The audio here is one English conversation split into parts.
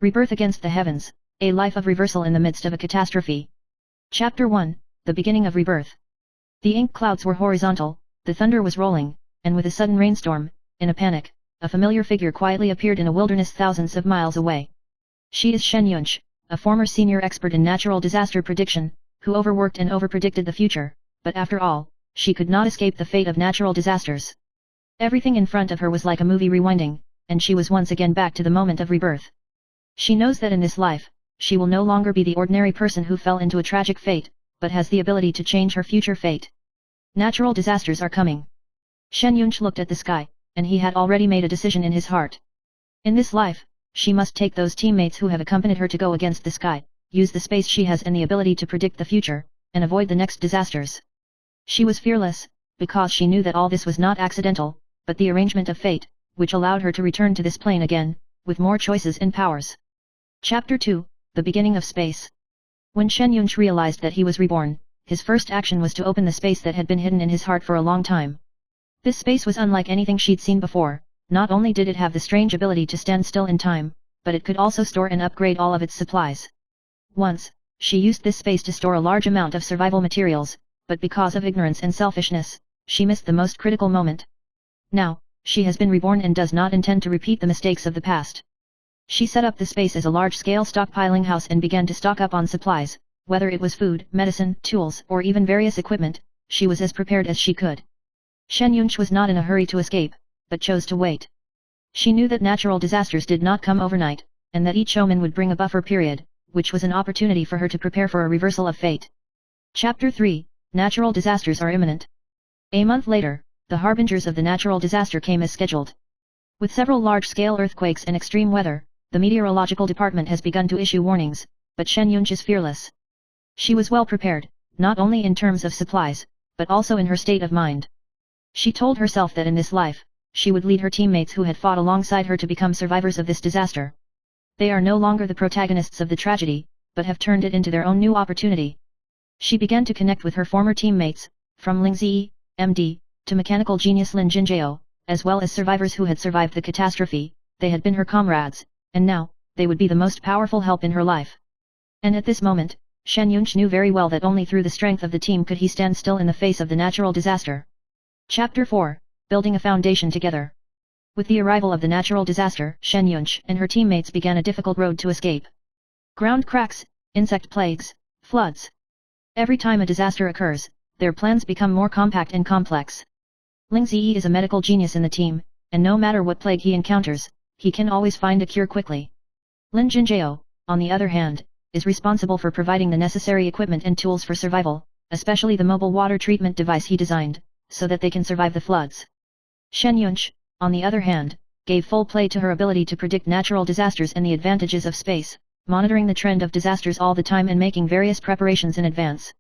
Rebirth against the heavens, a life of reversal in the midst of a catastrophe. Chapter 1, The beginning of rebirth. The ink clouds were horizontal, the thunder was rolling, and with a sudden rainstorm, in a panic, a familiar figure quietly appeared in a wilderness thousands of miles away. She is Shen Yunch, a former senior expert in natural disaster prediction, who overworked and overpredicted the future, but after all, she could not escape the fate of natural disasters. Everything in front of her was like a movie rewinding, and she was once again back to the moment of rebirth. She knows that in this life, she will no longer be the ordinary person who fell into a tragic fate, but has the ability to change her future fate. Natural disasters are coming. Shen Yunch looked at the sky, and he had already made a decision in his heart. In this life, she must take those teammates who have accompanied her to go against the sky, use the space she has and the ability to predict the future, and avoid the next disasters. She was fearless, because she knew that all this was not accidental, but the arrangement of fate, which allowed her to return to this plane again, with more choices and powers. Chapter 2, The beginning of space. When Shen Yunch realized that he was reborn, his first action was to open the space that had been hidden in his heart for a long time. This space was unlike anything she'd seen before. Not only did it have the strange ability to stand still in time, but it could also store and upgrade all of its supplies. Once, she used this space to store a large amount of survival materials, but because of ignorance and selfishness, she missed the most critical moment. Now, she has been reborn and does not intend to repeat the mistakes of the past. She set up the space as a large-scale stockpiling house and began to stock up on supplies, whether it was food, medicine, tools, or even various equipment. She was as prepared as she could. Shen Yunch was not in a hurry to escape, but chose to wait. She knew that natural disasters did not come overnight, and that each omen would bring a buffer period, which was an opportunity for her to prepare for a reversal of fate. Chapter 3, Natural disasters are imminent. A month later, the harbingers of the natural disaster came as scheduled. With several large-scale earthquakes and extreme weather, the meteorological department has begun to issue warnings, but Shen Yunch is fearless. She was well prepared, not only in terms of supplies, but also in her state of mind. She told herself that in this life, she would lead her teammates who had fought alongside her to become survivors of this disaster. They are no longer the protagonists of the tragedy, but have turned it into their own new opportunity. She began to connect with her former teammates, from Ling Ziyi, MD, to mechanical genius Lin Jinjiao, as well as survivors who had survived the catastrophe. They had been her comrades, and now, they would be the most powerful help in her life. And at this moment, Shen Yunch knew very well that only through the strength of the team could he stand still in the face of the natural disaster. Chapter 4, Building a foundation together. With the arrival of the natural disaster, Shen Yunch and her teammates began a difficult road to escape. Ground cracks, insect plagues, floods. Every time a disaster occurs, their plans become more compact and complex. Ling Ziyi is a medical genius in the team, and no matter what plague he encounters, he can always find a cure quickly. Lin Jinjiao, on the other hand, is responsible for providing the necessary equipment and tools for survival, especially the mobile water treatment device he designed, so that they can survive the floods. Shen Yunch, on the other hand, gave full play to her ability to predict natural disasters and the advantages of space, monitoring the trend of disasters all the time and making various preparations in advance.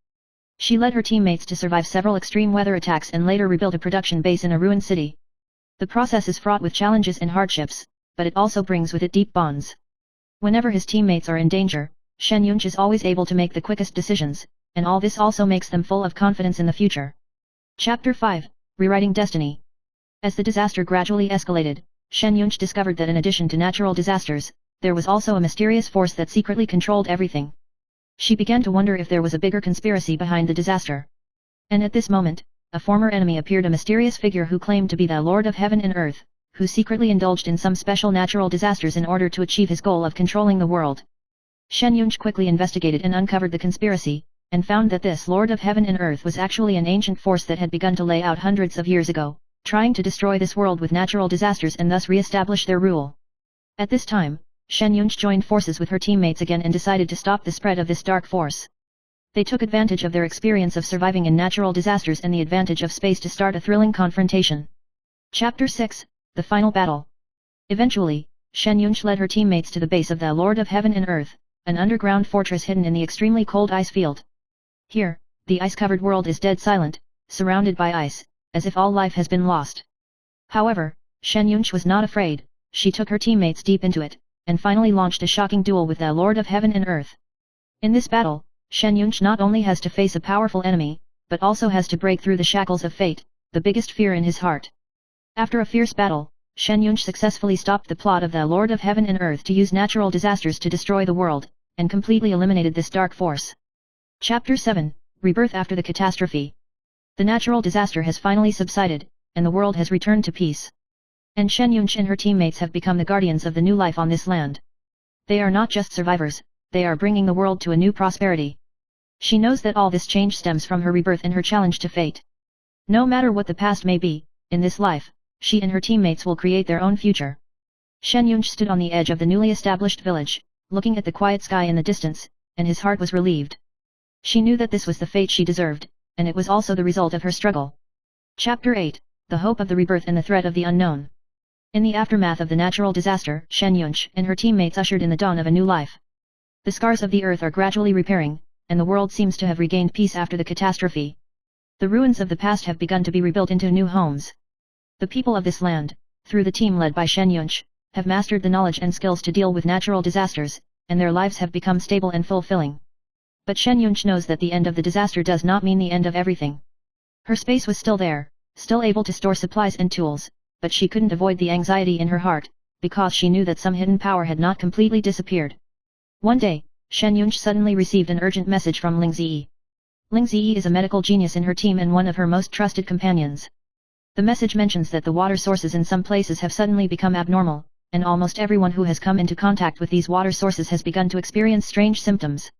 She led her teammates to survive several extreme weather attacks and later rebuild a production base in a ruined city. The process is fraught with challenges and hardships, but it also brings with it deep bonds. Whenever his teammates are in danger, Shen Yunch is always able to make the quickest decisions, and all this also makes them full of confidence in the future. Chapter 5, Rewriting Destiny. As the disaster gradually escalated, Shen Yunch discovered that in addition to natural disasters, there was also a mysterious force that secretly controlled everything. She began to wonder if there was a bigger conspiracy behind the disaster. And at this moment, a former enemy appeared, a mysterious figure who claimed to be the Lord of Heaven and Earth, who secretly indulged in some special natural disasters in order to achieve his goal of controlling the world. Shen Yunch quickly investigated and uncovered the conspiracy, and found that this Lord of Heaven and Earth was actually an ancient force that had begun to lay out hundreds of years ago, trying to destroy this world with natural disasters and thus re-establish their rule. At this time, Shen Yunch joined forces with her teammates again and decided to stop the spread of this dark force. They took advantage of their experience of surviving in natural disasters and the advantage of space to start a thrilling confrontation. Chapter 6, The Final Battle. Eventually, Shen Yunch led her teammates to the base of the Lord of Heaven and Earth, an underground fortress hidden in the extremely cold ice field. Here, the ice-covered world is dead silent, surrounded by ice, as if all life has been lost. However, Shen Yunch was not afraid. She took her teammates deep into it, and finally launched a shocking duel with the Lord of Heaven and Earth. In this battle, Shen Yunch not only has to face a powerful enemy, but also has to break through the shackles of fate, the biggest fear in his heart. After a fierce battle, Shen Yunch successfully stopped the plot of the Lord of Heaven and Earth to use natural disasters to destroy the world, and completely eliminated this dark force. Chapter 7, Rebirth after the Catastrophe. The natural disaster has finally subsided, and the world has returned to peace. And Shen Yunch and her teammates have become the guardians of the new life on this land. They are not just survivors, they are bringing the world to a new prosperity. She knows that all this change stems from her rebirth and her challenge to fate. No matter what the past may be, in this life, she and her teammates will create their own future. Shen Yunch stood on the edge of the newly established village, looking at the quiet sky in the distance, and his heart was relieved. She knew that this was the fate she deserved, and it was also the result of her struggle. Chapter 8, The Hope of the Rebirth and the Threat of the Unknown. In the aftermath of the natural disaster, Shen Yunch and her teammates ushered in the dawn of a new life. The scars of the earth are gradually repairing, and the world seems to have regained peace after the catastrophe. The ruins of the past have begun to be rebuilt into new homes. The people of this land, through the team led by Shen Yunch, have mastered the knowledge and skills to deal with natural disasters, and their lives have become stable and fulfilling. But Shen Yunch knows that the end of the disaster does not mean the end of everything. Her space was still there, still able to store supplies and tools, but she couldn't avoid the anxiety in her heart, because she knew that some hidden power had not completely disappeared. One day, Shen Yunch suddenly received an urgent message from Ling Ziyi. Ling Ziyi is a medical genius in her team and one of her most trusted companions. The message mentions that the water sources in some places have suddenly become abnormal, and almost everyone who has come into contact with these water sources has begun to experience strange symptoms.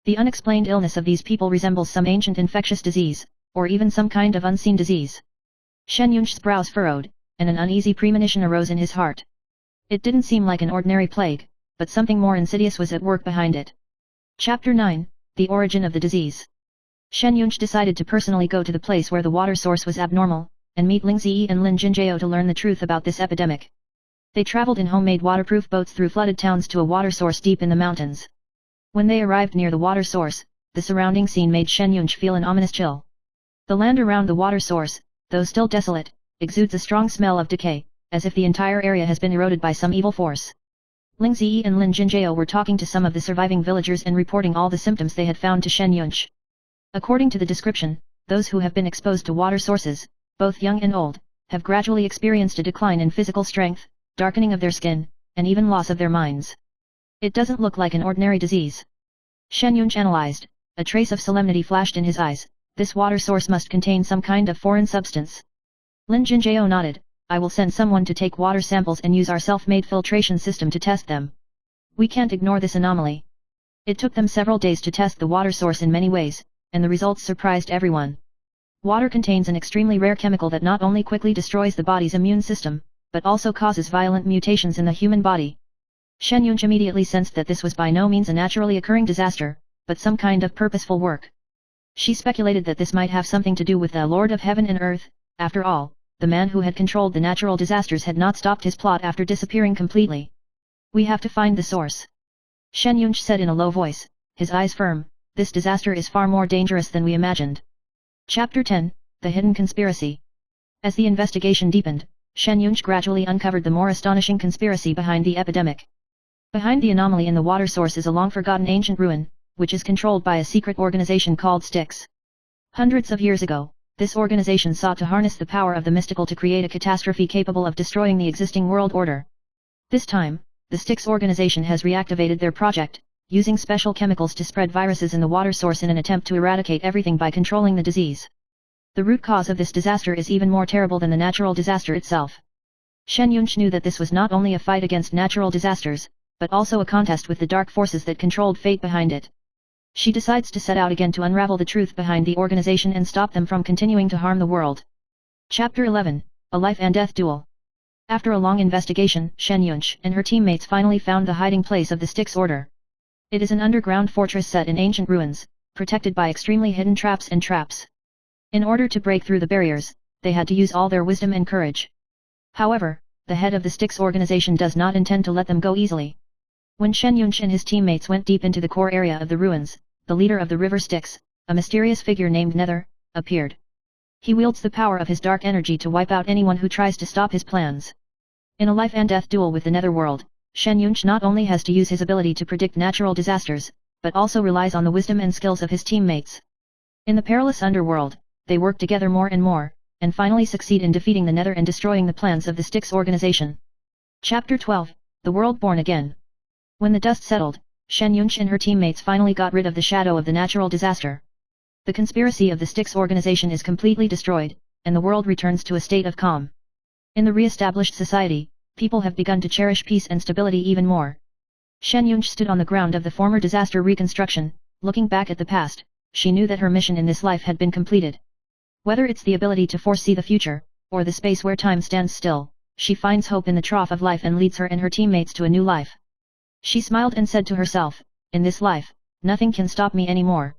The unexplained illness of these people resembles some ancient infectious disease, or even some kind of unseen disease. Shen Yunch's brows furrowed, and an uneasy premonition arose in his heart. It didn't seem like an ordinary plague, but something more insidious was at work behind it. Chapter 9, The Origin of the Disease. Shen Yunch decided to personally go to the place where the water source was abnormal, and meet Ling Ziyi and Lin Jinjiao to learn the truth about this epidemic. They traveled in homemade waterproof boats through flooded towns to a water source deep in the mountains. When they arrived near the water source, the surrounding scene made Shen Yunch feel an ominous chill. The land around the water source, though still desolate, exudes a strong smell of decay, as if the entire area has been eroded by some evil force. Ling Ziyi and Lin Jinjiao were talking to some of the surviving villagers and reporting all the symptoms they had found to Shen Yunch. According to the description, those who have been exposed to water sources, both young and old, have gradually experienced a decline in physical strength, darkening of their skin, and even loss of their minds. It doesn't look like an ordinary disease. Shen Yunch analyzed, a trace of solemnity flashed in his eyes. This water source must contain some kind of foreign substance. Lin Jinjiao nodded, I will send someone to take water samples and use our self-made filtration system to test them. We can't ignore this anomaly. It took them several days to test the water source in many ways, and the results surprised everyone. Water contains an extremely rare chemical that not only quickly destroys the body's immune system, but also causes violent mutations in the human body. Shen Yunch immediately sensed that this was by no means a naturally occurring disaster, but some kind of purposeful work. She speculated that this might have something to do with the Lord of Heaven and Earth. After all, the man who had controlled the natural disasters had not stopped his plot after disappearing completely. We have to find the source. Shen Yunch said in a low voice, his eyes firm, this disaster is far more dangerous than we imagined. Chapter 10, The Hidden Conspiracy. As the investigation deepened, Shen Yunch gradually uncovered the more astonishing conspiracy behind the epidemic. Behind the anomaly in the water source is a long-forgotten ancient ruin, which is controlled by a secret organization called Styx. Hundreds of years ago, this organization sought to harness the power of the mystical to create a catastrophe capable of destroying the existing world order. This time, the Styx organization has reactivated their project, using special chemicals to spread viruses in the water source in an attempt to eradicate everything by controlling the disease. The root cause of this disaster is even more terrible than the natural disaster itself. Shen Yunch knew that this was not only a fight against natural disasters, but also a contest with the dark forces that controlled fate behind it. She decides to set out again to unravel the truth behind the organization and stop them from continuing to harm the world. Chapter 11, A Life and Death Duel. After a long investigation, Shen Yunch and her teammates finally found the hiding place of the Styx Order. It is an underground fortress set in ancient ruins, protected by extremely hidden traps and traps. In order to break through the barriers, they had to use all their wisdom and courage. However, the head of the Styx organization does not intend to let them go easily. When Shen Yunch and his teammates went deep into the core area of the ruins, the leader of the river Styx, a mysterious figure named Nether, appeared. He wields the power of his dark energy to wipe out anyone who tries to stop his plans. In a life and death duel with the Netherworld, Shen Yunch not only has to use his ability to predict natural disasters, but also relies on the wisdom and skills of his teammates. In the perilous underworld, they work together more and more, and finally succeed in defeating the Nether and destroying the plans of the Styx organization. Chapter 12, The World Born Again. When the dust settled, Shen Yunchi and her teammates finally got rid of the shadow of the natural disaster. The conspiracy of the Styx organization is completely destroyed, and the world returns to a state of calm. In the re-established society, people have begun to cherish peace and stability even more. Shen Yunchi stood on the ground of the former disaster reconstruction, looking back at the past. She knew that her mission in this life had been completed. Whether it's the ability to foresee the future, or the space where time stands still, she finds hope in the trough of life and leads her and her teammates to a new life. She smiled and said to herself, in this life, nothing can stop me anymore.